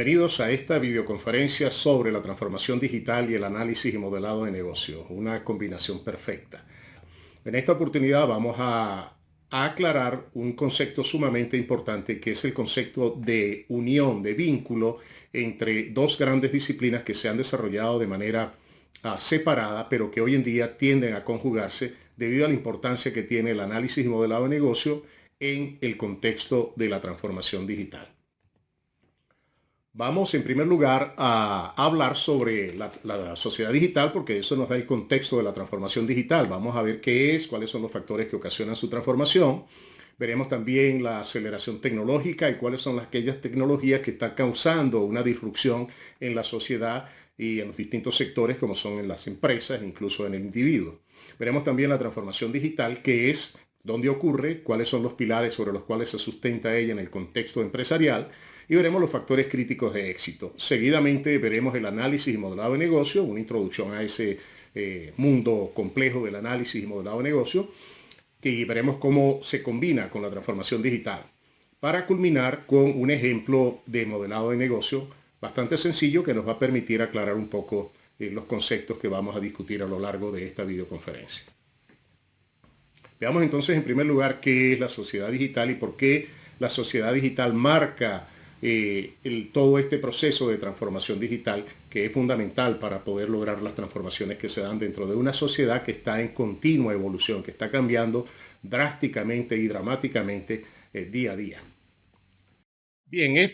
Bienvenidos a esta videoconferencia sobre la transformación digital y el análisis y modelado de negocio, una combinación perfecta. En esta oportunidad vamos a aclarar un concepto sumamente importante que es el concepto de unión, de vínculo entre dos grandes disciplinas que se han desarrollado de manera separada, pero que hoy en día tienden a conjugarse debido a la importancia que tiene el análisis y modelado de negocio en el contexto de la transformación digital. Vamos en primer lugar a hablar sobre la sociedad digital porque eso nos da el contexto de la transformación digital. Vamos a ver qué es, cuáles son los factores que ocasionan su transformación. Veremos también la aceleración tecnológica y cuáles son aquellas tecnologías que están causando una disrupción en la sociedad y en los distintos sectores como son en las empresas, incluso en el individuo. Veremos también la transformación digital, qué es, dónde ocurre, cuáles son los pilares sobre los cuales se sustenta ella en el contexto empresarial. Y veremos los factores críticos de éxito. Seguidamente veremos el análisis y modelado de negocio, una introducción a ese mundo complejo del análisis y modelado de negocio, y veremos cómo se combina con la transformación digital, para culminar con un ejemplo de modelado de negocio bastante sencillo que nos va a permitir aclarar un poco los conceptos que vamos a discutir a lo largo de esta videoconferencia. Veamos entonces en primer lugar qué es la sociedad digital y por qué la sociedad digital marca todo este proceso de transformación digital que es fundamental para poder lograr las transformaciones que se dan dentro de una sociedad que está en continua evolución, que está cambiando drásticamente y dramáticamente día a día. Bien,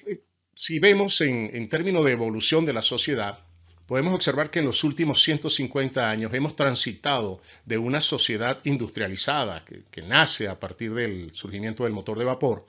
si vemos en términos de evolución de la sociedad, podemos observar que en los últimos 150 años hemos transitado de una sociedad industrializada que nace a partir del surgimiento del motor de vapor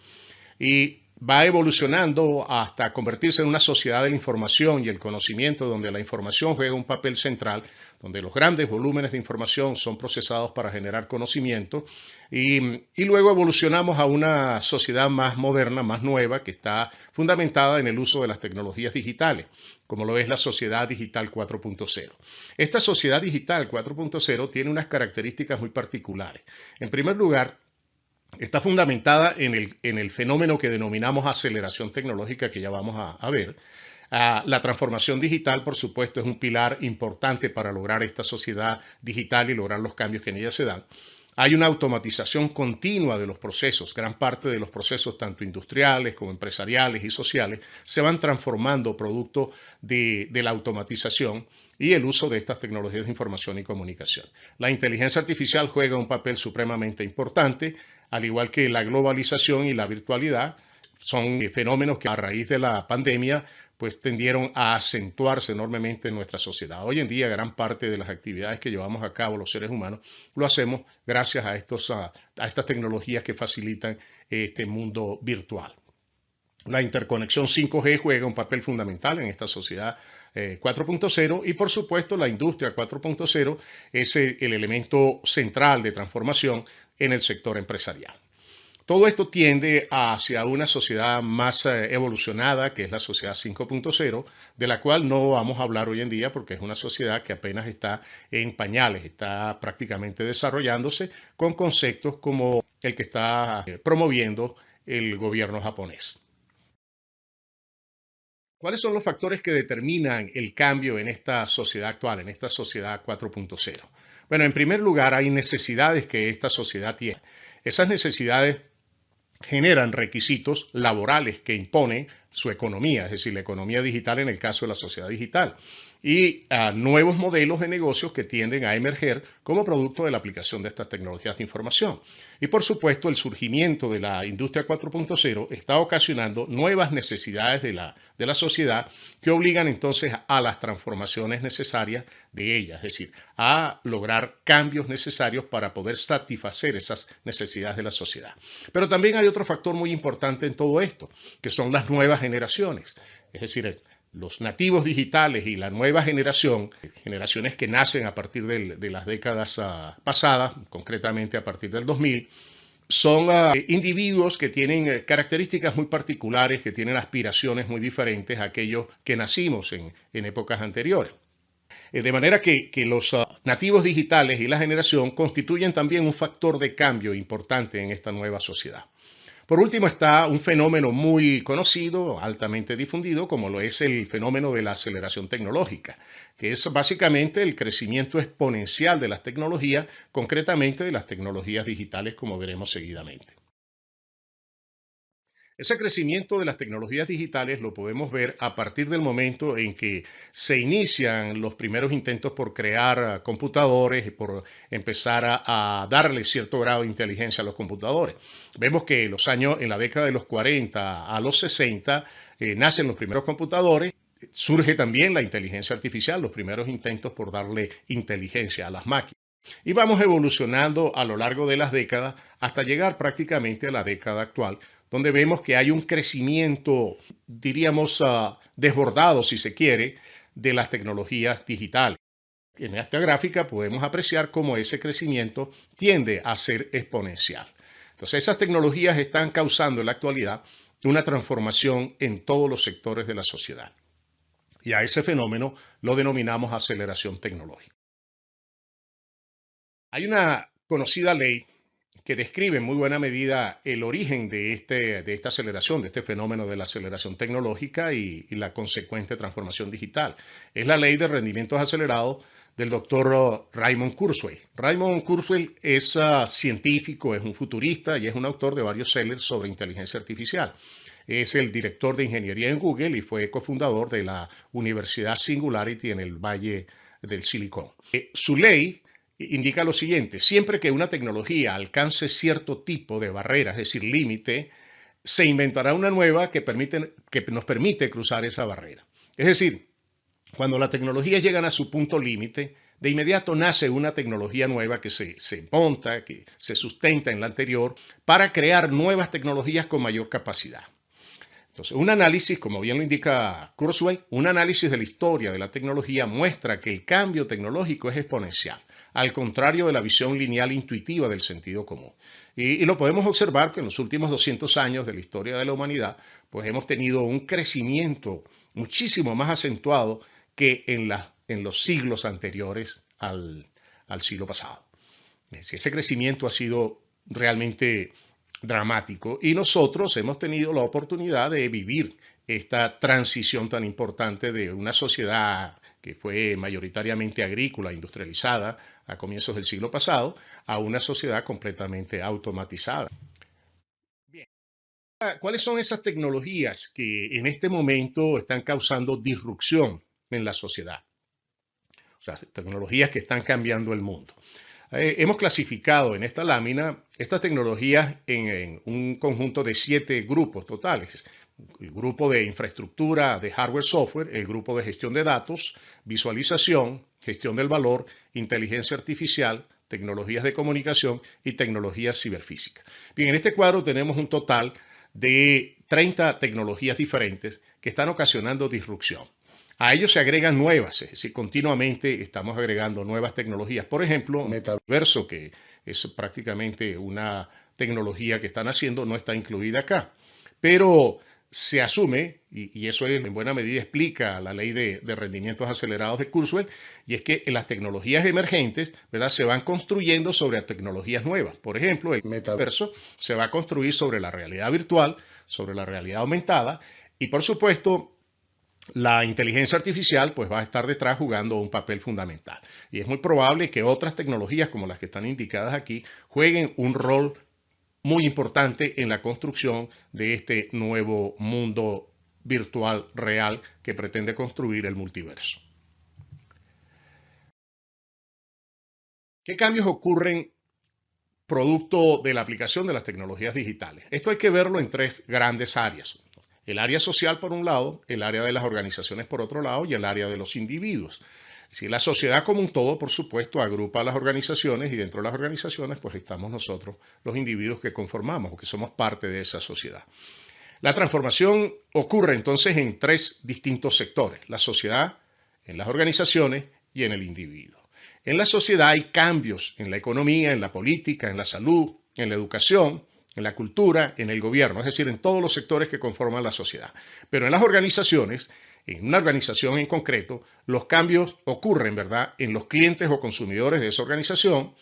y va evolucionando hasta convertirse en una sociedad de la información y el conocimiento, donde la información juega un papel central, donde los grandes volúmenes de información son procesados para generar conocimiento, y luego evolucionamos a una sociedad más moderna, más nueva, que está fundamentada en el uso de las tecnologías digitales, como lo es la sociedad digital 4.0. Esta sociedad digital 4.0 tiene unas características muy particulares. En primer lugar, está fundamentada en el fenómeno que denominamos aceleración tecnológica, que ya vamos a ver. La transformación digital, por supuesto, es un pilar importante para lograr esta sociedad digital y lograr los cambios que en ella se dan. Hay una automatización continua de los procesos. Gran parte de los procesos, tanto industriales como empresariales y sociales, se van transformando producto de la automatización y el uso de estas tecnologías de información y comunicación. La inteligencia artificial juega un papel supremamente importante, al igual que la globalización y la virtualidad. Son fenómenos que a raíz de la pandemia pues tendieron a acentuarse enormemente en nuestra sociedad. Hoy en día gran parte de las actividades que llevamos a cabo los seres humanos lo hacemos gracias a estas tecnologías que facilitan este mundo virtual. La interconexión 5G juega un papel fundamental en esta sociedad 4.0 y por supuesto la industria 4.0 es el elemento central de transformación en el sector empresarial. Todo esto tiende hacia una sociedad más evolucionada, que es la sociedad 5.0, de la cual no vamos a hablar hoy en día porque es una sociedad que apenas está en pañales, está prácticamente desarrollándose con conceptos como el que está promoviendo el gobierno japonés. ¿Cuáles son los factores que determinan el cambio en esta sociedad actual, en esta sociedad 4.0? Bueno, en primer lugar, hay necesidades que esta sociedad tiene. Esas necesidades generan requisitos laborales que imponen su economía, es decir, la economía digital en el caso de la sociedad digital, y nuevos modelos de negocios que tienden a emerger como producto de la aplicación de estas tecnologías de información. Y por supuesto, el surgimiento de la industria 4.0 está ocasionando nuevas necesidades de la sociedad que obligan entonces a las transformaciones necesarias de ella, es decir, a lograr cambios necesarios para poder satisfacer esas necesidades de la sociedad. Pero también hay otro factor muy importante en todo esto, que son las nuevas generaciones, es decir, los nativos digitales y la nueva generación, generaciones que nacen a partir de las décadas pasadas, concretamente a partir del 2000, son individuos que tienen características muy particulares, que tienen aspiraciones muy diferentes a aquellos que nacimos en épocas anteriores. De manera que los nativos digitales y la generación constituyen también un factor de cambio importante en esta nueva sociedad. Por último está un fenómeno muy conocido, altamente difundido, como lo es el fenómeno de la aceleración tecnológica, que es básicamente el crecimiento exponencial de las tecnologías, concretamente de las tecnologías digitales, como veremos seguidamente. Ese crecimiento de las tecnologías digitales lo podemos ver a partir del momento en que se inician los primeros intentos por crear computadores y por empezar a darle cierto grado de inteligencia a los computadores. Vemos que en la década de los 40 a los 60 nacen los primeros computadores. Surge también la inteligencia artificial, los primeros intentos por darle inteligencia a las máquinas. Y vamos evolucionando a lo largo de las décadas hasta llegar prácticamente a la década actual, donde vemos que hay un crecimiento, diríamos, desbordado, si se quiere, de las tecnologías digitales. En esta gráfica podemos apreciar cómo ese crecimiento tiende a ser exponencial. Entonces, esas tecnologías están causando en la actualidad una transformación en todos los sectores de la sociedad. Y a ese fenómeno lo denominamos aceleración tecnológica. Hay una conocida ley que describe en muy buena medida el origen de esta aceleración, de este fenómeno de la aceleración tecnológica y la consecuente transformación digital. Es la ley de rendimientos acelerados del doctor Raymond Kurzweil. Raymond Kurzweil es científico, es un futurista y es un autor de varios sellers sobre inteligencia artificial. Es el director de ingeniería en Google y fue cofundador de la Universidad Singularity en el Valle del Silicon. Su ley indica lo siguiente: siempre que una tecnología alcance cierto tipo de barrera, es decir, límite, se inventará una nueva que nos permite cruzar esa barrera. Es decir, cuando las tecnologías llegan a su punto límite, de inmediato nace una tecnología nueva que se monta, que se sustenta en la anterior, para crear nuevas tecnologías con mayor capacidad. Entonces, un análisis, como bien lo indica Kurzweil, un análisis de la historia de la tecnología muestra que el cambio tecnológico es exponencial, al contrario de la visión lineal intuitiva del sentido común. Y lo podemos observar que en los últimos 200 años de la historia de la humanidad, pues hemos tenido un crecimiento muchísimo más acentuado que en los siglos anteriores al siglo pasado. Ese crecimiento ha sido realmente dramático y nosotros hemos tenido la oportunidad de vivir esta transición tan importante de una sociedad que fue mayoritariamente agrícola, industrializada a comienzos del siglo pasado, a una sociedad completamente automatizada. Bien, ¿cuáles son esas tecnologías que en este momento están causando disrupción en la sociedad? O sea, tecnologías que están cambiando el mundo. Hemos clasificado en esta lámina estas tecnologías en un conjunto de 7 grupos totales. El grupo de infraestructura de hardware-software, el grupo de gestión de datos, visualización, gestión del valor, inteligencia artificial, tecnologías de comunicación y tecnologías ciberfísicas. Bien, en este cuadro tenemos un total de 30 tecnologías diferentes que están ocasionando disrupción. A ellos se agregan nuevas, es decir, continuamente estamos agregando nuevas tecnologías. Por ejemplo, Metaverso, que es prácticamente una tecnología que están haciendo, no está incluida acá. Pero se asume, y eso en buena medida explica la ley de rendimientos acelerados de Kurzweil, y es que las tecnologías emergentes, ¿verdad?, se van construyendo sobre tecnologías nuevas. Por ejemplo, el metaverso se va a construir sobre la realidad virtual, sobre la realidad aumentada, y por supuesto, la inteligencia artificial pues va a estar detrás jugando un papel fundamental. Y es muy probable que otras tecnologías como las que están indicadas aquí jueguen un rol muy importante en la construcción de este nuevo mundo virtual real que pretende construir el multiverso. ¿Qué cambios ocurren producto de la aplicación de las tecnologías digitales? Esto hay que verlo en 3 grandes áreas. El área social por un lado, el área de las organizaciones por otro lado y el área de los individuos. Si la sociedad como un todo, por supuesto, agrupa a las organizaciones y dentro de las organizaciones pues estamos nosotros, los individuos que conformamos o que somos parte de esa sociedad. La transformación ocurre entonces en 3 distintos sectores: la sociedad, en las organizaciones y en el individuo. En la sociedad hay cambios en la economía, en la política, en la salud, en la educación, en la cultura, en el gobierno, es decir, en todos los sectores que conforman la sociedad. Pero en las organizaciones, en una organización en concreto, los cambios ocurren, ¿verdad?, en los clientes o consumidores de esa organización,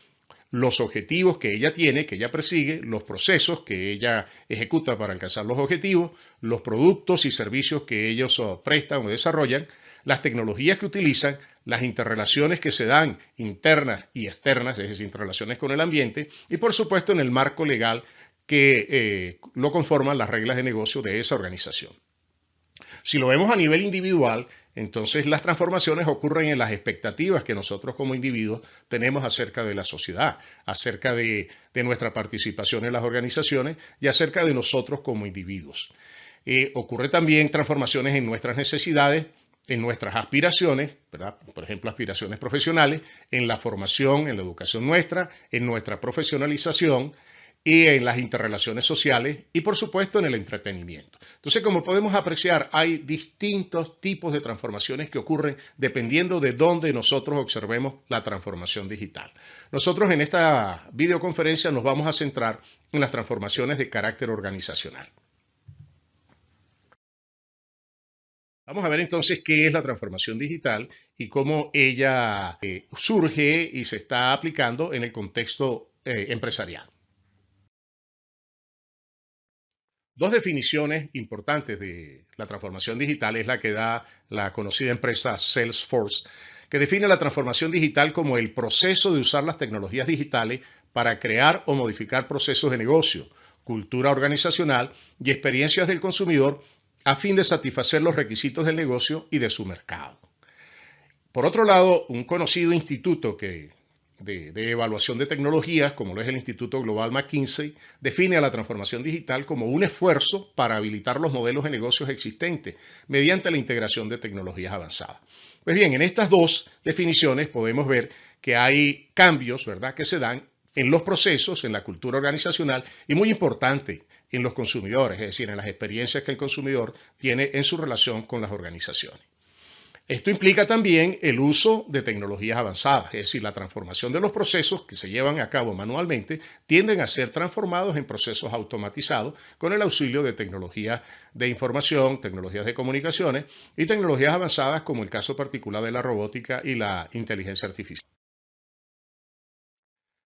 los objetivos que ella tiene, que ella persigue, los procesos que ella ejecuta para alcanzar los objetivos, los productos y servicios que ellos prestan o desarrollan, las tecnologías que utilizan, las interrelaciones que se dan internas y externas, es decir, interrelaciones con el ambiente, y por supuesto en el marco legal que lo conforman las reglas de negocio de esa organización. Si lo vemos a nivel individual, entonces las transformaciones ocurren en las expectativas que nosotros como individuos tenemos acerca de la sociedad, acerca de nuestra participación en las organizaciones y acerca de nosotros como individuos. Ocurre también transformaciones en nuestras necesidades, en nuestras aspiraciones, ¿verdad? Por ejemplo, aspiraciones profesionales, en la formación, en la educación nuestra, en nuestra profesionalización y en las interrelaciones sociales y por supuesto en el entretenimiento. Entonces, como podemos apreciar, hay distintos tipos de transformaciones que ocurren dependiendo de dónde nosotros observemos la transformación digital. Nosotros en esta videoconferencia nos vamos a centrar en las transformaciones de carácter organizacional. Vamos a ver entonces qué es la transformación digital y cómo ella surge y se está aplicando en el contexto empresarial. Dos definiciones importantes de la transformación digital es la que da la conocida empresa Salesforce, que define la transformación digital como el proceso de usar las tecnologías digitales para crear o modificar procesos de negocio, cultura organizacional y experiencias del consumidor a fin de satisfacer los requisitos del negocio y de su mercado. Por otro lado, un conocido instituto de evaluación de tecnologías, como lo es el Instituto Global McKinsey, define a la transformación digital como un esfuerzo para habilitar los modelos de negocios existentes mediante la integración de tecnologías avanzadas. Pues bien, en estas dos definiciones podemos ver que hay cambios, ¿verdad?, que se dan en los procesos, en la cultura organizacional y muy importante, en los consumidores, es decir, en las experiencias que el consumidor tiene en su relación con las organizaciones. Esto implica también el uso de tecnologías avanzadas, es decir, la transformación de los procesos que se llevan a cabo manualmente tienden a ser transformados en procesos automatizados con el auxilio de tecnologías de información, tecnologías de comunicaciones y tecnologías avanzadas como el caso particular de la robótica y la inteligencia artificial.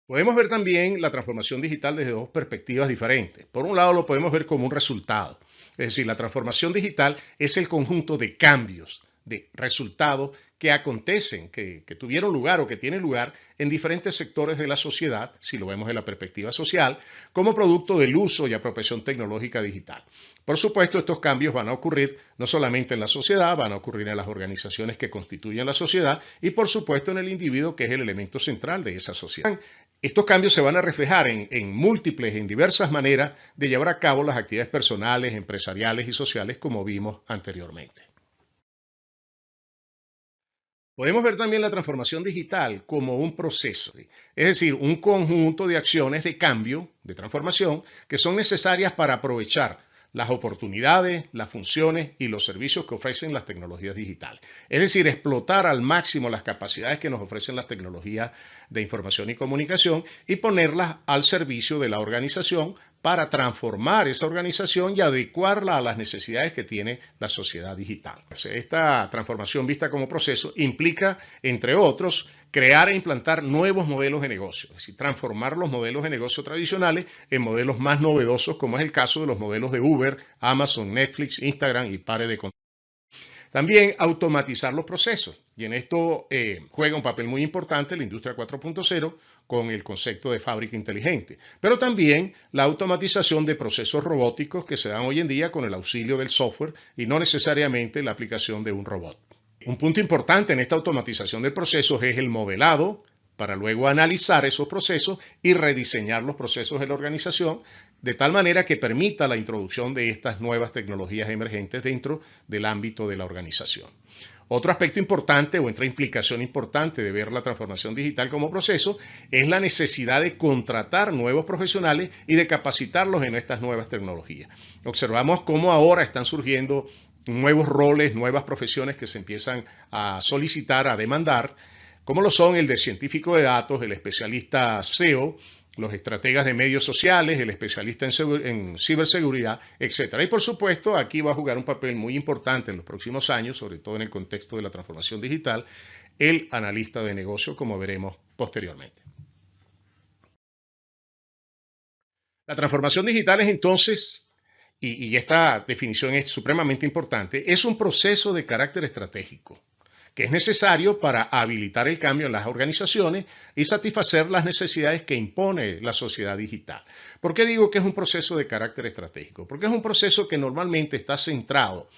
Podemos ver también la transformación digital desde dos perspectivas diferentes. Por un lado, lo podemos ver como un resultado. Es decir, la transformación digital es el conjunto de cambios, de resultados que acontecen, que tuvieron lugar o que tienen lugar en diferentes sectores de la sociedad, si lo vemos en la perspectiva social, como producto del uso y apropiación tecnológica digital. Por supuesto, estos cambios van a ocurrir no solamente en la sociedad, van a ocurrir en las organizaciones que constituyen la sociedad y por supuesto en el individuo, que es el elemento central de esa sociedad. Estos cambios se van a reflejar en múltiples, en diversas maneras de llevar a cabo las actividades personales, empresariales y sociales como vimos anteriormente. Podemos ver también la transformación digital como un proceso, ¿sí? Es decir, un conjunto de acciones de cambio, de transformación, que son necesarias para aprovechar las oportunidades, las funciones y los servicios que ofrecen las tecnologías digitales. Es decir, explotar al máximo las capacidades que nos ofrecen las tecnologías de información y comunicación y ponerlas al servicio de la organización para transformar esa organización y adecuarla a las necesidades que tiene la sociedad digital. Esta transformación vista como proceso implica, entre otros, crear e implantar nuevos modelos de negocio, es decir, transformar los modelos de negocio tradicionales en modelos más novedosos, como es el caso de los modelos de Uber, Amazon, Netflix, Instagram y pare de contar. También automatizar los procesos. Y en esto juega un papel muy importante la industria 4.0 con el concepto de fábrica inteligente. Pero también la automatización de procesos robóticos que se dan hoy en día con el auxilio del software y no necesariamente la aplicación de un robot. Un punto importante en esta automatización de procesos es el modelado, para luego analizar esos procesos y rediseñar los procesos de la organización de tal manera que permita la introducción de estas nuevas tecnologías emergentes dentro del ámbito de la organización. Otro aspecto importante o otra implicación importante de ver la transformación digital como proceso es la necesidad de contratar nuevos profesionales y de capacitarlos en estas nuevas tecnologías. Observamos cómo ahora están surgiendo nuevos roles, nuevas profesiones que se empiezan a solicitar, a demandar, como lo son el de científico de datos, el especialista SEO, los estrategas de medios sociales, el especialista en ciberseguridad, etc. Y por supuesto, aquí va a jugar un papel muy importante en los próximos años, sobre todo en el contexto de la transformación digital, el analista de negocio, como veremos posteriormente. La transformación digital es entonces, y esta definición es supremamente importante, es un proceso de carácter estratégico que es necesario para habilitar el cambio en las organizaciones y satisfacer las necesidades que impone la sociedad digital. ¿Por qué digo que es un proceso de carácter estratégico? Porque es un proceso que normalmente está centrado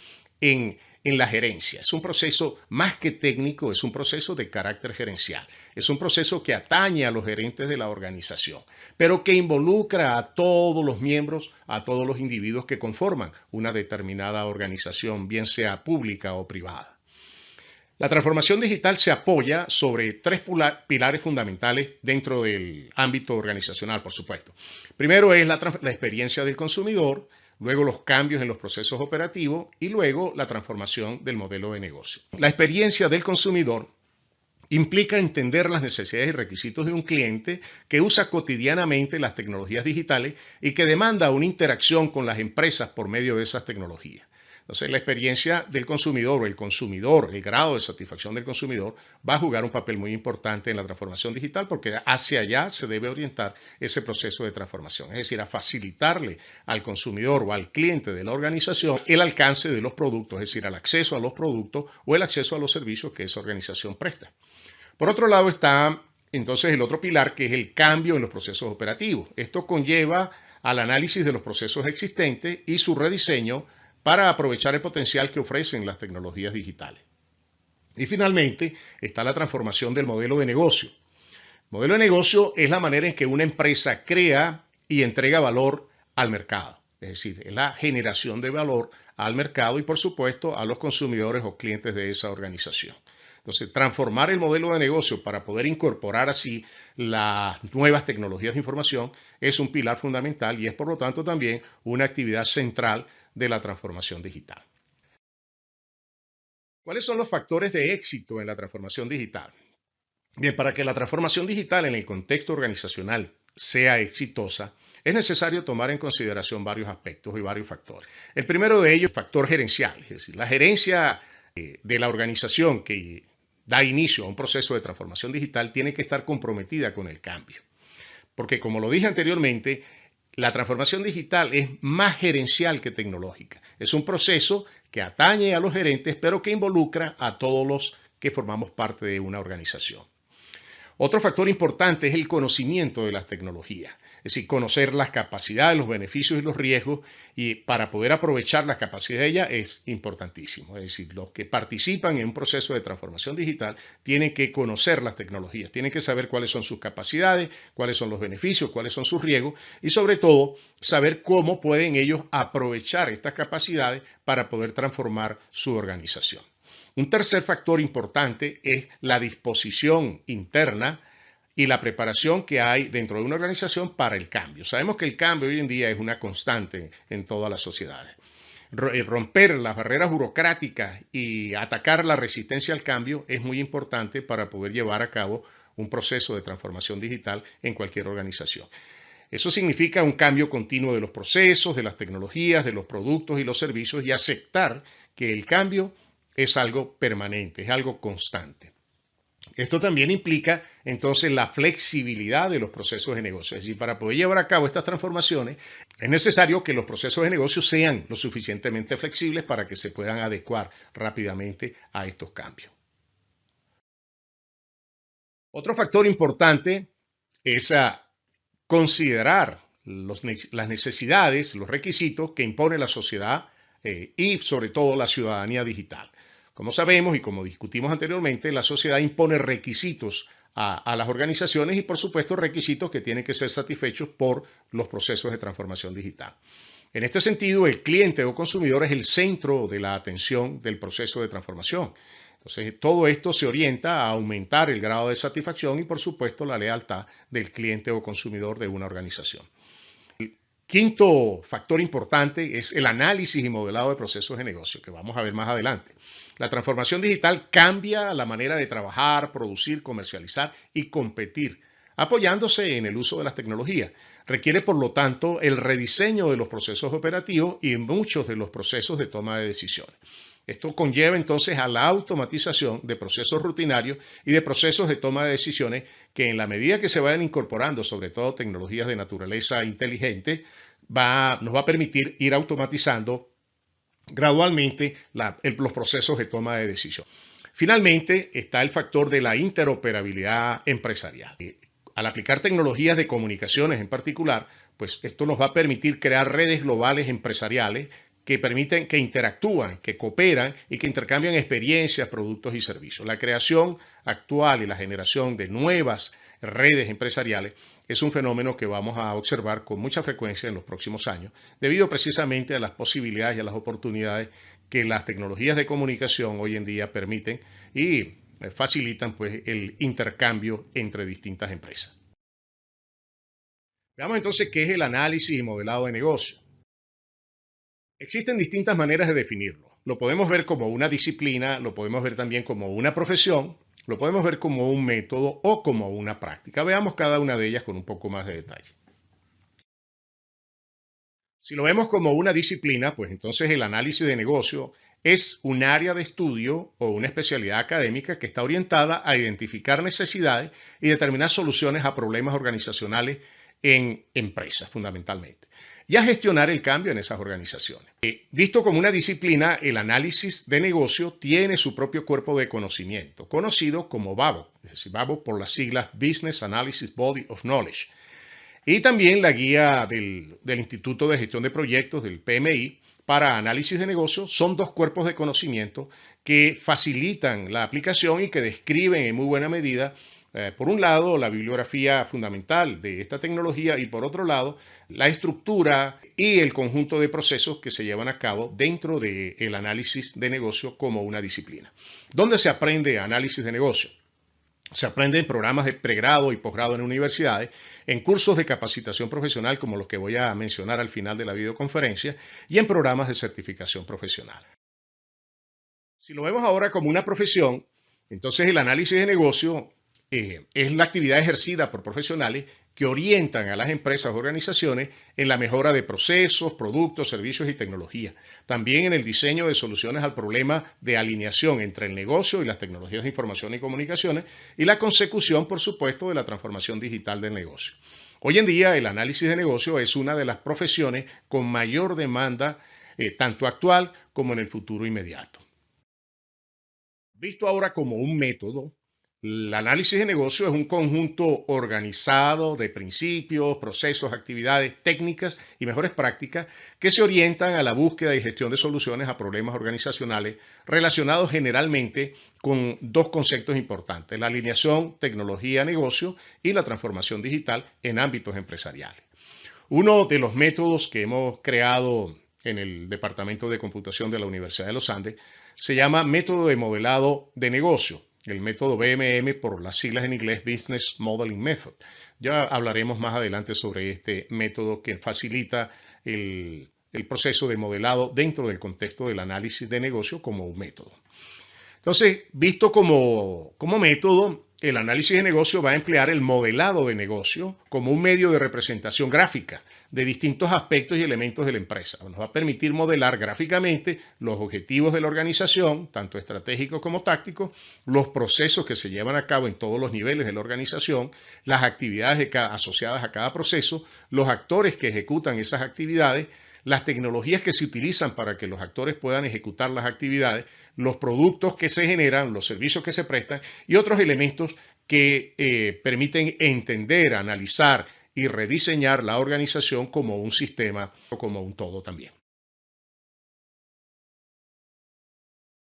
en la gerencia. Es un proceso más que técnico, es un proceso de carácter gerencial. Es un proceso que atañe a los gerentes de la organización, pero que involucra a todos los miembros, a todos los individuos que conforman una determinada organización, bien sea pública o privada. La transformación digital se apoya sobre tres pilares fundamentales dentro del ámbito organizacional, por supuesto. Primero es la experiencia del consumidor, luego los cambios en los procesos operativos y luego la transformación del modelo de negocio. La experiencia del consumidor implica entender las necesidades y requisitos de un cliente que usa cotidianamente las tecnologías digitales y que demanda una interacción con las empresas por medio de esas tecnologías. Entonces, la experiencia del consumidor o el consumidor, el grado de satisfacción del consumidor, va a jugar un papel muy importante en la transformación digital porque hacia allá se debe orientar ese proceso de transformación. Es decir, a facilitarle al consumidor o al cliente de la organización el alcance de los productos, es decir, al acceso a los productos o el acceso a los servicios que esa organización presta. Por otro lado está entonces el otro pilar que es el cambio en los procesos operativos. Esto conlleva al análisis de los procesos existentes y su rediseño para aprovechar el potencial que ofrecen las tecnologías digitales. Y finalmente está la transformación del modelo de negocio. El modelo de negocio es la manera en que una empresa crea y entrega valor al mercado. Es decir, es la generación de valor al mercado y por supuesto a los consumidores o clientes de esa organización. Entonces, transformar el modelo de negocio para poder incorporar así las nuevas tecnologías de información es un pilar fundamental y es por lo tanto también una actividad central de la transformación digital. ¿Cuáles son los factores de éxito en la transformación digital? Bien, para que la transformación digital en el contexto organizacional sea exitosa, es necesario tomar en consideración varios aspectos y varios factores. El primero de ellos es el factor gerencial, es decir, la gerencia de la organización que da inicio a un proceso de transformación digital tiene que estar comprometida con el cambio. Porque como lo dije anteriormente, la transformación digital es más gerencial que tecnológica. Es un proceso que atañe a los gerentes, pero que involucra a todos los que formamos parte de una organización. Otro factor importante es el conocimiento de las tecnologías, es decir, conocer las capacidades, los beneficios y los riesgos, y para poder aprovechar las capacidades de ella es importantísimo. Es decir, los que participan en un proceso de transformación digital tienen que conocer las tecnologías, tienen que saber cuáles son sus capacidades, cuáles son los beneficios, cuáles son sus riesgos y sobre todo saber cómo pueden ellos aprovechar estas capacidades para poder transformar su organización. Un tercer factor importante es la disposición interna y la preparación que hay dentro de una organización para el cambio. Sabemos que el cambio hoy en día es una constante en todas las sociedades. Romper las barreras burocráticas y atacar la resistencia al cambio es muy importante para poder llevar a cabo un proceso de transformación digital en cualquier organización. Eso significa un cambio continuo de los procesos, de las tecnologías, de los productos y los servicios y aceptar que el cambio es algo permanente, es algo constante. Esto también implica entonces la flexibilidad de los procesos de negocio. Es decir, para poder llevar a cabo estas transformaciones es necesario que los procesos de negocio sean lo suficientemente flexibles para que se puedan adecuar rápidamente a estos cambios. Otro factor importante es considerar las necesidades, los requisitos que impone la sociedad y sobre todo la ciudadanía digital. Como sabemos y como discutimos anteriormente, la sociedad impone requisitos a las organizaciones y por supuesto requisitos que tienen que ser satisfechos por los procesos de transformación digital. En este sentido, el cliente o consumidor es el centro de la atención del proceso de transformación. Entonces, todo esto se orienta a aumentar el grado de satisfacción y por supuesto la lealtad del cliente o consumidor de una organización. Quinto factor importante es el análisis y modelado de procesos de negocio, que vamos a ver más adelante. La transformación digital cambia la manera de trabajar, producir, comercializar y competir, apoyándose en el uso de las tecnologías. Requiere, por lo tanto, el rediseño de los procesos operativos y muchos de los procesos de toma de decisiones. Esto conlleva entonces a la automatización de procesos rutinarios y de procesos de toma de decisiones que en la medida que se vayan incorporando, sobre todo tecnologías de naturaleza inteligente, nos va a permitir ir automatizando gradualmente los procesos de toma de decisión. Finalmente está el factor de la interoperabilidad empresarial. Al aplicar tecnologías de comunicaciones en particular, pues esto nos va a permitir crear redes globales empresariales que permiten, que interactúan, que cooperan y que intercambian experiencias, productos y servicios. La creación actual y la generación de nuevas redes empresariales es un fenómeno que vamos a observar con mucha frecuencia en los próximos años, debido precisamente a las posibilidades y a las oportunidades que las tecnologías de comunicación hoy en día permiten y facilitan pues, el intercambio entre distintas empresas. Veamos entonces qué es el análisis y modelado de negocio. Existen distintas maneras de definirlo. Lo podemos ver como una disciplina, lo podemos ver también como una profesión, lo podemos ver como un método o como una práctica. Veamos cada una de ellas con un poco más de detalle. Si lo vemos como una disciplina, pues entonces el análisis de negocio es un área de estudio o una especialidad académica que está orientada a identificar necesidades y determinar soluciones a problemas organizacionales en empresas fundamentalmente, y a gestionar el cambio en esas organizaciones. Visto como una disciplina, el análisis de negocio tiene su propio cuerpo de conocimiento, conocido como BABO, es decir, BABO por las siglas Business Analysis Body of Knowledge, y también la guía del Instituto de Gestión de Proyectos, del PMI, para análisis de negocio. Son dos cuerpos de conocimiento que facilitan la aplicación y que describen en muy buena medida por un lado, la bibliografía fundamental de esta tecnología y por otro lado, la estructura y el conjunto de procesos que se llevan a cabo dentro del análisis de negocio como una disciplina. ¿Dónde se aprende análisis de negocio? Se aprende en programas de pregrado y posgrado en universidades, en cursos de capacitación profesional como los que voy a mencionar al final de la videoconferencia y en programas de certificación profesional. Si lo vemos ahora como una profesión, entonces el análisis de negocio es la actividad ejercida por profesionales que orientan a las empresas o organizaciones en la mejora de procesos, productos, servicios y tecnología. También en el diseño de soluciones al problema de alineación entre el negocio y las tecnologías de información y comunicaciones y la consecución, por supuesto, de la transformación digital del negocio. Hoy en día el análisis de negocio es una de las profesiones con mayor demanda, tanto actual como en el futuro inmediato. Visto ahora como un método, el análisis de negocio es un conjunto organizado de principios, procesos, actividades, técnicas y mejores prácticas que se orientan a la búsqueda y gestión de soluciones a problemas organizacionales relacionados generalmente con dos conceptos importantes: la alineación tecnología-negocio y la transformación digital en ámbitos empresariales. Uno de los métodos que hemos creado en el Departamento de Computación de la Universidad de los Andes se llama método de modelado de negocio. El método BMM por las siglas en inglés Business Modeling Method. Ya hablaremos más adelante sobre este método que facilita el proceso de modelado dentro del contexto del análisis de negocio como un método. Entonces, visto como método, el análisis de negocio va a emplear el modelado de negocio como un medio de representación gráfica de distintos aspectos y elementos de la empresa. Nos va a permitir modelar gráficamente los objetivos de la organización, tanto estratégicos como tácticos, los procesos que se llevan a cabo en todos los niveles de la organización, las actividades asociadas a cada proceso, los actores que ejecutan esas actividades, las tecnologías que se utilizan para que los actores puedan ejecutar las actividades, los productos que se generan, los servicios que se prestan y otros elementos que permiten entender, analizar y rediseñar la organización como un sistema o como un todo también.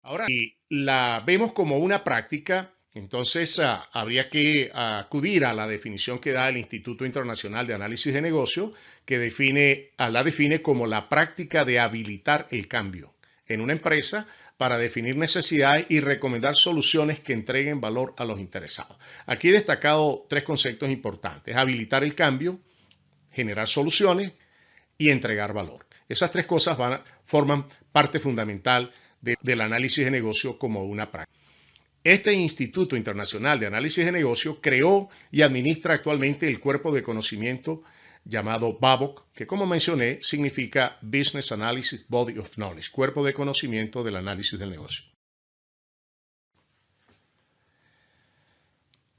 Ahora, si la vemos como una práctica, entonces habría que acudir a la definición que da el Instituto Internacional de Análisis de Negocio, que la define como la práctica de habilitar el cambio en una empresa para definir necesidades y recomendar soluciones que entreguen valor a los interesados. Aquí he destacado tres conceptos importantes: habilitar el cambio, generar soluciones y entregar valor. Esas tres cosas forman parte fundamental del análisis de negocio como una práctica. Este Instituto Internacional de Análisis de Negocio creó y administra actualmente el cuerpo de conocimiento llamado BABOK, que como mencioné significa Business Analysis Body of Knowledge, cuerpo de conocimiento del análisis del negocio.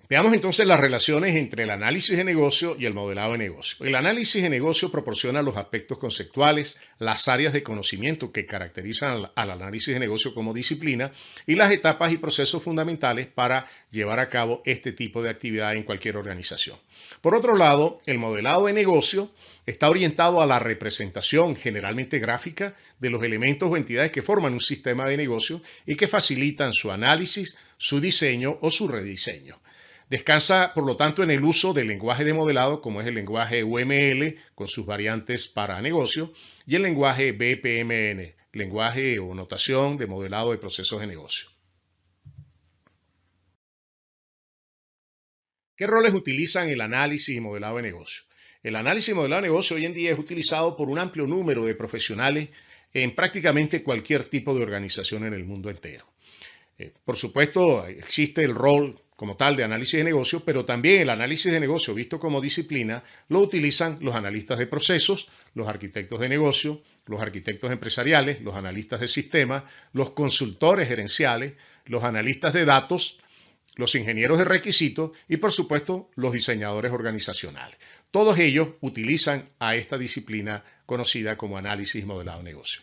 Veamos entonces las relaciones entre el análisis de negocio y el modelado de negocio. El análisis de negocio proporciona los aspectos conceptuales, las áreas de conocimiento que caracterizan al análisis de negocio como disciplina y las etapas y procesos fundamentales para llevar a cabo este tipo de actividad en cualquier organización. Por otro lado, el modelado de negocio está orientado a la representación generalmente gráfica de los elementos o entidades que forman un sistema de negocio y que facilitan su análisis, su diseño o su rediseño. Descansa, por lo tanto, en el uso del lenguaje de modelado, como es el lenguaje UML, con sus variantes para negocio, y el lenguaje BPMN, lenguaje o notación de modelado de procesos de negocio. ¿Qué roles utilizan el análisis y modelado de negocio? El análisis y modelado de negocio hoy en día es utilizado por un amplio número de profesionales en prácticamente cualquier tipo de organización en el mundo entero. Por supuesto, existe el rol como tal de análisis de negocio, pero también el análisis de negocio visto como disciplina lo utilizan los analistas de procesos, los arquitectos de negocio, los arquitectos empresariales, los analistas de sistemas, los consultores gerenciales, los analistas de datos, los ingenieros de requisitos y por supuesto los diseñadores organizacionales. Todos ellos utilizan a esta disciplina conocida como análisis y modelado de negocio.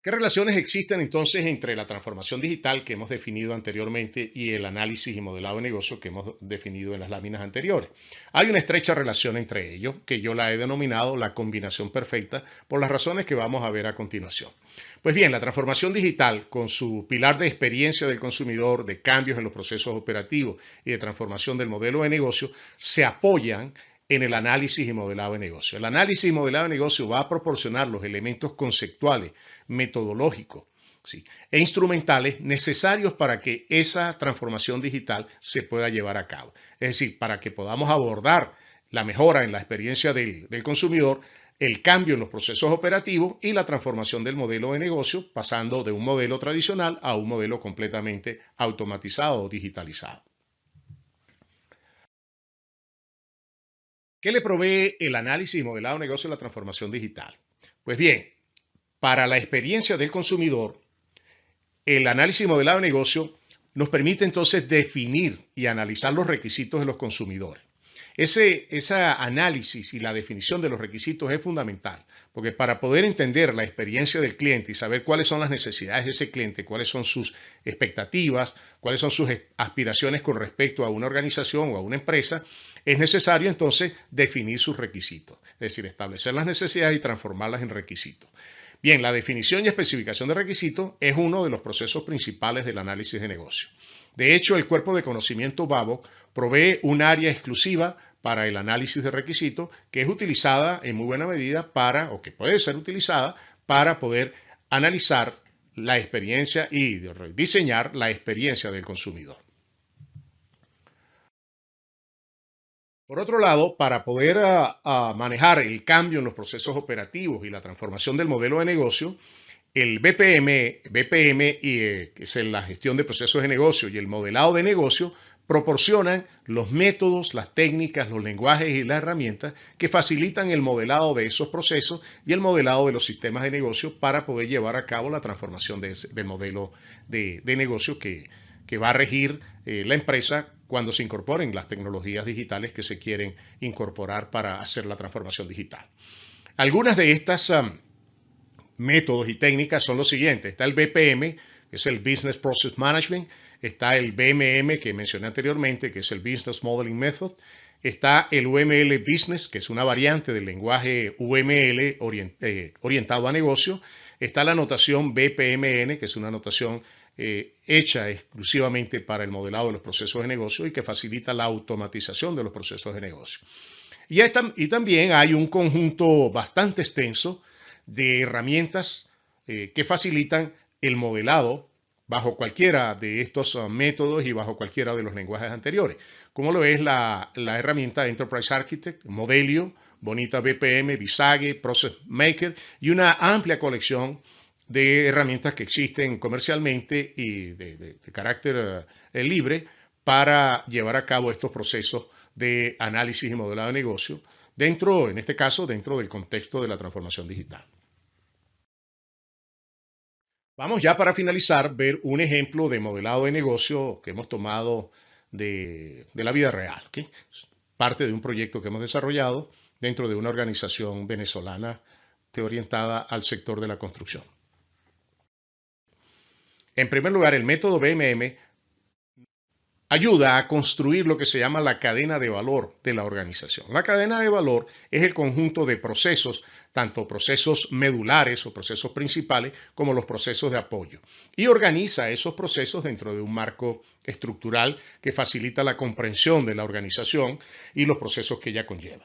¿Qué relaciones existen entonces entre la transformación digital que hemos definido anteriormente y el análisis y modelado de negocio que hemos definido en las láminas anteriores? Hay una estrecha relación entre ellos que yo la he denominado la combinación perfecta por las razones que vamos a ver a continuación. Pues bien, la transformación digital con su pilar de experiencia del consumidor, de cambios en los procesos operativos y de transformación del modelo de negocio se apoyan en el análisis y modelado de negocio. El análisis y modelado de negocio va a proporcionar los elementos conceptuales, metodológicos, ¿sí?, e instrumentales necesarios para que esa transformación digital se pueda llevar a cabo. Es decir, para que podamos abordar la mejora en la experiencia del consumidor, el cambio en los procesos operativos y la transformación del modelo de negocio, pasando de un modelo tradicional a un modelo completamente automatizado o digitalizado. ¿Qué le provee el análisis y modelado de negocio de la transformación digital? Pues bien, para la experiencia del consumidor, el análisis y modelado de negocio nos permite entonces definir y analizar los requisitos de los consumidores. Ese análisis y la definición de los requisitos es fundamental, porque para poder entender la experiencia del cliente y saber cuáles son las necesidades de ese cliente, cuáles son sus expectativas, cuáles son sus aspiraciones con respecto a una organización o a una empresa, es necesario entonces definir sus requisitos, es decir, establecer las necesidades y transformarlas en requisitos. Bien, la definición y especificación de requisitos es uno de los procesos principales del análisis de negocio. De hecho, el cuerpo de conocimiento BABOK provee un área exclusiva para el análisis de requisitos que es utilizada en muy buena medida para, o que puede ser utilizada para poder analizar la experiencia y diseñar la experiencia del consumidor. Por otro lado, para poder manejar el cambio en los procesos operativos y la transformación del modelo de negocio, el BPM que es la gestión de procesos de negocio, y el modelado de negocio proporcionan los métodos, las técnicas, los lenguajes y las herramientas que facilitan el modelado de esos procesos y el modelado de los sistemas de negocio para poder llevar a cabo la transformación del modelo de negocio que va a regir la empresa cuando se incorporen las tecnologías digitales que se quieren incorporar para hacer la transformación digital. Algunas de estas métodos y técnicas son los siguientes. Está el BPM, que es el Business Process Management. Está el BMM, que mencioné anteriormente, que es el Business Modeling Method. Está el UML Business, que es una variante del lenguaje UML orientado a negocio. Está la notación BPMN, que es una notación hecha exclusivamente para el modelado de los procesos de negocio y que facilita la automatización de los procesos de negocio. Y también hay un conjunto bastante extenso de herramientas que facilitan el modelado bajo cualquiera de estos métodos y bajo cualquiera de los lenguajes anteriores, como lo es la herramienta Enterprise Architect, Modelio, Bonita BPM, Visage, Process Maker y una amplia colección de herramientas que existen comercialmente y de carácter libre para llevar a cabo estos procesos de análisis y modelado de negocio dentro, en este caso, dentro del contexto de la transformación digital. Vamos ya para finalizar ver un ejemplo de modelado de negocio que hemos tomado de la vida real, ¿ok? Parte de un proyecto que hemos desarrollado dentro de una organización venezolana orientada al sector de la construcción. En primer lugar, el método BMM ayuda a construir lo que se llama la cadena de valor de la organización. La cadena de valor es el conjunto de procesos, tanto procesos medulares o procesos principales como los procesos de apoyo, y organiza esos procesos dentro de un marco estructural que facilita la comprensión de la organización y los procesos que ella conlleva.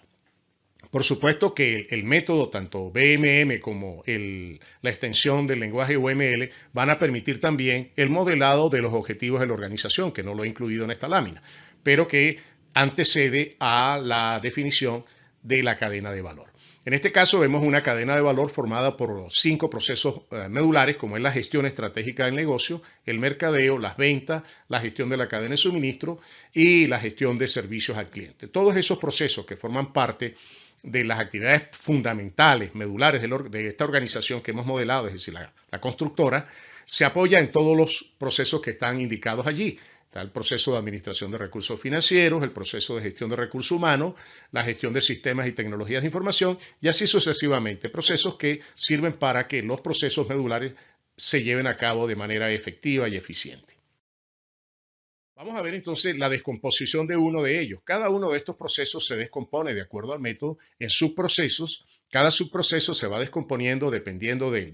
Por supuesto que el método, tanto BMM como la extensión del lenguaje UML, van a permitir también el modelado de los objetivos de la organización, que no lo he incluido en esta lámina, pero que antecede a la definición de la cadena de valor. En este caso vemos una cadena de valor formada por 5 procesos medulares, como es la gestión estratégica del negocio, el mercadeo, las ventas, la gestión de la cadena de suministro y la gestión de servicios al cliente. Todos esos procesos que forman parte de las actividades fundamentales, medulares de esta organización que hemos modelado, es decir, la constructora, se apoya en todos los procesos que están indicados allí. Está el proceso de administración de recursos financieros, el proceso de gestión de recursos humanos, la gestión de sistemas y tecnologías de información y así sucesivamente. Procesos que sirven para que los procesos medulares se lleven a cabo de manera efectiva y eficiente. Vamos a ver entonces la descomposición de uno de ellos. Cada uno de estos procesos se descompone de acuerdo al método en subprocesos. Cada subproceso se va descomponiendo dependiendo de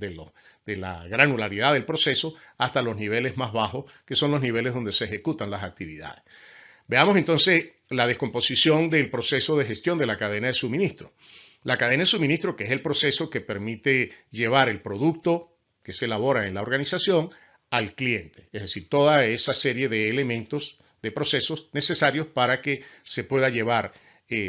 la granularidad del proceso hasta los niveles más bajos, que son los niveles donde se ejecutan las actividades. Veamos entonces la descomposición del proceso de gestión de la cadena de suministro. La cadena de suministro, que es el proceso que permite llevar el producto que se elabora en la organización al cliente, es decir, toda esa serie de elementos, de procesos necesarios para que se pueda llevar,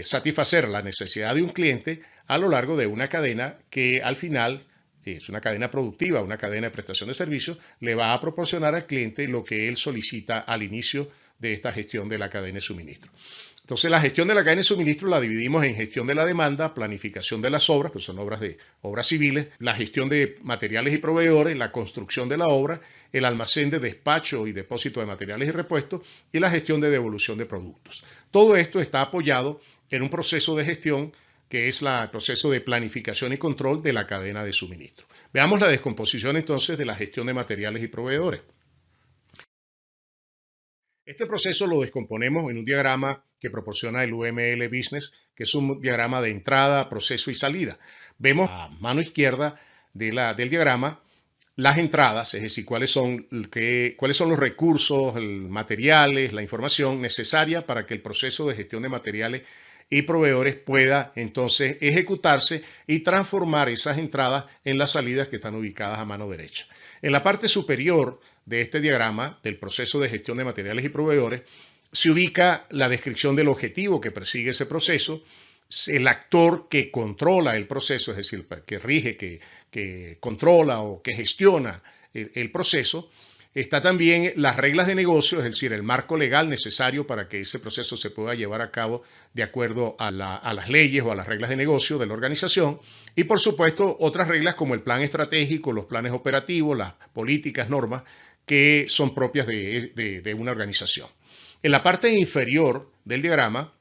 satisfacer la necesidad de un cliente a lo largo de una cadena que al final es una cadena productiva, una cadena de prestación de servicios, le va a proporcionar al cliente lo que él solicita al inicio de esta gestión de la cadena de suministro. Entonces, la gestión de la cadena de suministro la dividimos en gestión de la demanda, planificación de las obras, pues son obras civiles, la gestión de materiales y proveedores, la construcción de la obra, el almacén de despacho y depósito de materiales y repuestos y la gestión de devolución de productos. Todo esto está apoyado en un proceso de gestión que es el proceso de planificación y control de la cadena de suministro. Veamos la descomposición entonces de la gestión de materiales y proveedores. Este proceso lo descomponemos en un diagrama que proporciona el UML Business, que es un diagrama de entrada, proceso y salida. Vemos a mano izquierda del diagrama las entradas, es decir, cuáles son los recursos, materiales, la información necesaria para que el proceso de gestión de materiales y proveedores pueda entonces ejecutarse y transformar esas entradas en las salidas que están ubicadas a mano derecha. En la parte superior de este diagrama del proceso de gestión de materiales y proveedores se ubica la descripción del objetivo que persigue ese proceso, el actor que controla el proceso, es decir, que rige, que controla o que gestiona el proceso. Está también las reglas de negocio, es decir, el marco legal necesario para que ese proceso se pueda llevar a cabo de acuerdo a las leyes o a las reglas de negocio de la organización. Y por supuesto, otras reglas como el plan estratégico, los planes operativos, las políticas, normas que son propias de una organización. En la parte inferior del diagrama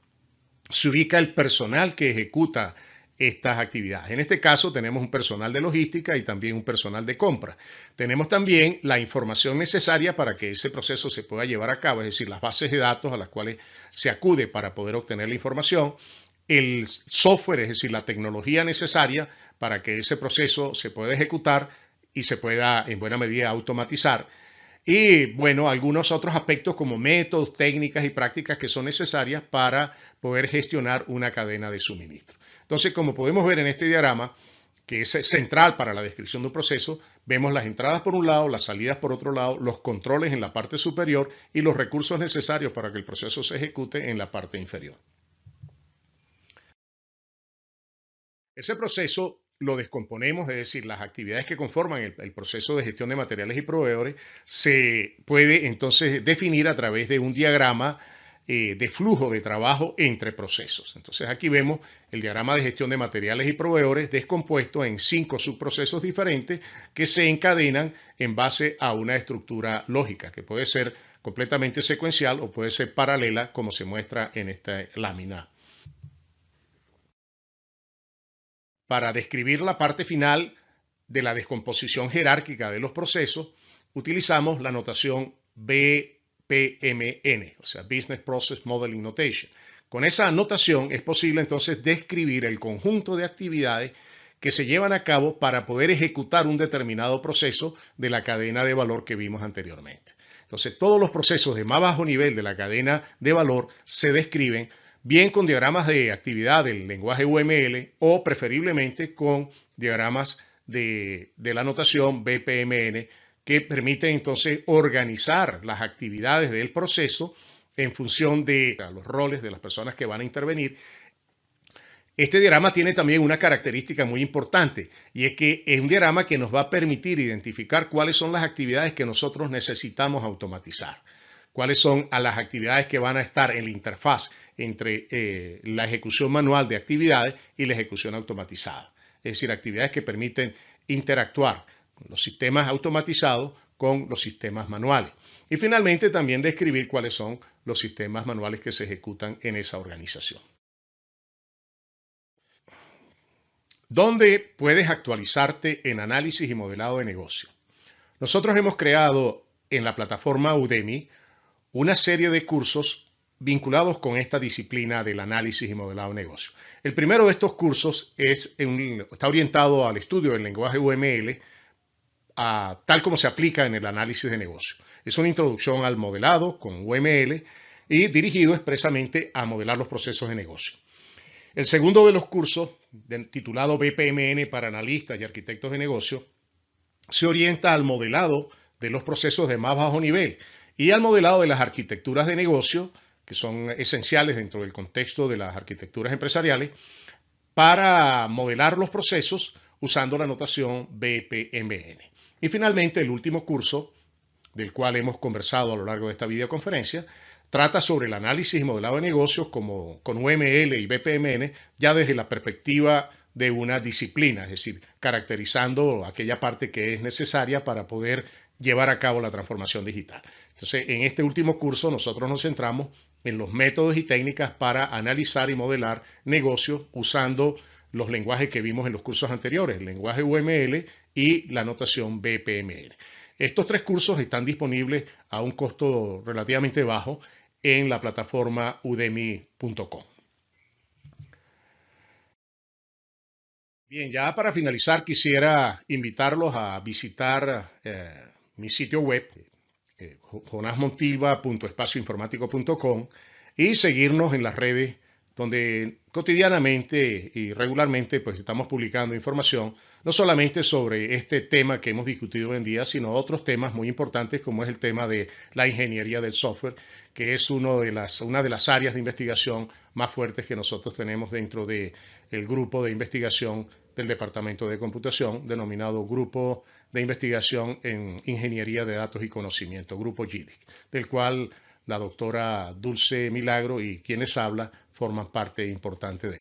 se ubica el personal que ejecuta estas actividades. En este caso tenemos un personal de logística y también un personal de compra. Tenemos también la información necesaria para que ese proceso se pueda llevar a cabo, es decir, las bases de datos a las cuales se acude para poder obtener la información, el software, es decir, la tecnología necesaria para que ese proceso se pueda ejecutar y se pueda en buena medida automatizar. Y bueno, algunos otros aspectos como métodos, técnicas y prácticas que son necesarias para poder gestionar una cadena de suministro. Entonces, como podemos ver en este diagrama, que es central para la descripción de un proceso, vemos las entradas por un lado, las salidas por otro lado, los controles en la parte superior y los recursos necesarios para que el proceso se ejecute en la parte inferior. Ese proceso lo descomponemos, es decir, las actividades que conforman el proceso de gestión de materiales y proveedores se puede entonces definir a través de un diagrama de flujo de trabajo entre procesos. Entonces aquí vemos el diagrama de gestión de materiales y proveedores descompuesto en 5 subprocesos diferentes que se encadenan en base a una estructura lógica que puede ser completamente secuencial o puede ser paralela como se muestra en esta lámina. Para describir la parte final de la descomposición jerárquica de los procesos, utilizamos la notación BPMN, o sea, Business Process Modeling Notation. Con esa notación es posible entonces describir el conjunto de actividades que se llevan a cabo para poder ejecutar un determinado proceso de la cadena de valor que vimos anteriormente. Entonces, todos los procesos de más bajo nivel de la cadena de valor se describen bien con diagramas de actividad del lenguaje UML o preferiblemente con diagramas de la notación BPMN que permiten entonces organizar las actividades del proceso en función de los roles de las personas que van a intervenir. Este diagrama tiene también una característica muy importante y es que es un diagrama que nos va a permitir identificar cuáles son las actividades que nosotros necesitamos automatizar, cuáles son las actividades que van a estar en la interfaz entre la ejecución manual de actividades y la ejecución automatizada. Es decir, actividades que permiten interactuar los sistemas automatizados con los sistemas manuales. Y finalmente también describir cuáles son los sistemas manuales que se ejecutan en esa organización. ¿Dónde puedes actualizarte en análisis y modelado de negocio? Nosotros hemos creado en la plataforma Udemy una serie de cursos vinculados con esta disciplina del análisis y modelado de negocio. El primero de estos cursos está orientado al estudio del lenguaje UML tal como se aplica en el análisis de negocio. Es una introducción al modelado con UML y dirigido expresamente a modelar los procesos de negocio. El segundo de los cursos, titulado BPMN para analistas y arquitectos de negocio, se orienta al modelado de los procesos de más bajo nivel y al modelado de las arquitecturas de negocio, que son esenciales dentro del contexto de las arquitecturas empresariales, para modelar los procesos usando la notación BPMN. Y finalmente, el último curso, del cual hemos conversado a lo largo de esta videoconferencia, trata sobre el análisis y modelado de negocios con UML y BPMN ya desde la perspectiva de una disciplina, es decir, caracterizando aquella parte que es necesaria para poder llevar a cabo la transformación digital. Entonces, en este último curso nosotros nos centramos en los métodos y técnicas para analizar y modelar negocios usando los lenguajes que vimos en los cursos anteriores, el lenguaje UML y la notación BPMN. Estos 3 cursos están disponibles a un costo relativamente bajo en la plataforma udemy.com. Bien, ya para finalizar quisiera invitarlos a visitar mi sitio web, jonasmontilva.espacioinformático.com, y seguirnos en las redes donde cotidianamente y regularmente pues estamos publicando información no solamente sobre este tema que hemos discutido hoy en día, sino otros temas muy importantes como es el tema de la ingeniería del software, que es una de las áreas de investigación más fuertes que nosotros tenemos dentro del grupo de investigación del Departamento de Computación, denominado Grupo de Investigación en Ingeniería de Datos y Conocimiento, Grupo GIDIC, del cual la doctora Dulce Milagro y quienes habla forman parte importante de él.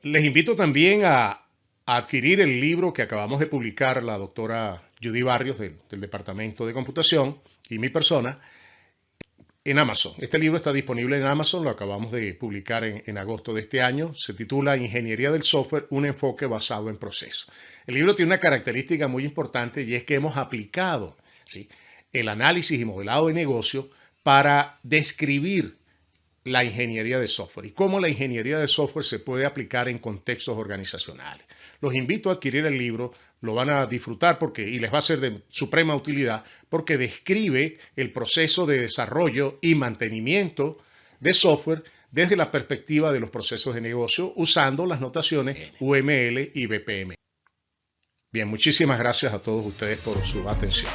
Les invito también a adquirir el libro que acabamos de publicar la doctora Judy Barrios del Departamento de Computación y mi persona en Amazon. Este libro está disponible en Amazon, lo acabamos de publicar en agosto de este año. Se titula Ingeniería del Software, un enfoque basado en procesos. El libro tiene una característica muy importante y es que hemos aplicado, ¿sí?, el análisis y modelado de negocio para describir la ingeniería de software y cómo la ingeniería de software se puede aplicar en contextos organizacionales. Los invito a adquirir el libro, lo van a disfrutar y les va a ser de suprema utilidad porque describe el proceso de desarrollo y mantenimiento de software desde la perspectiva de los procesos de negocio usando las notaciones UML y BPM. Bien, muchísimas gracias a todos ustedes por su atención.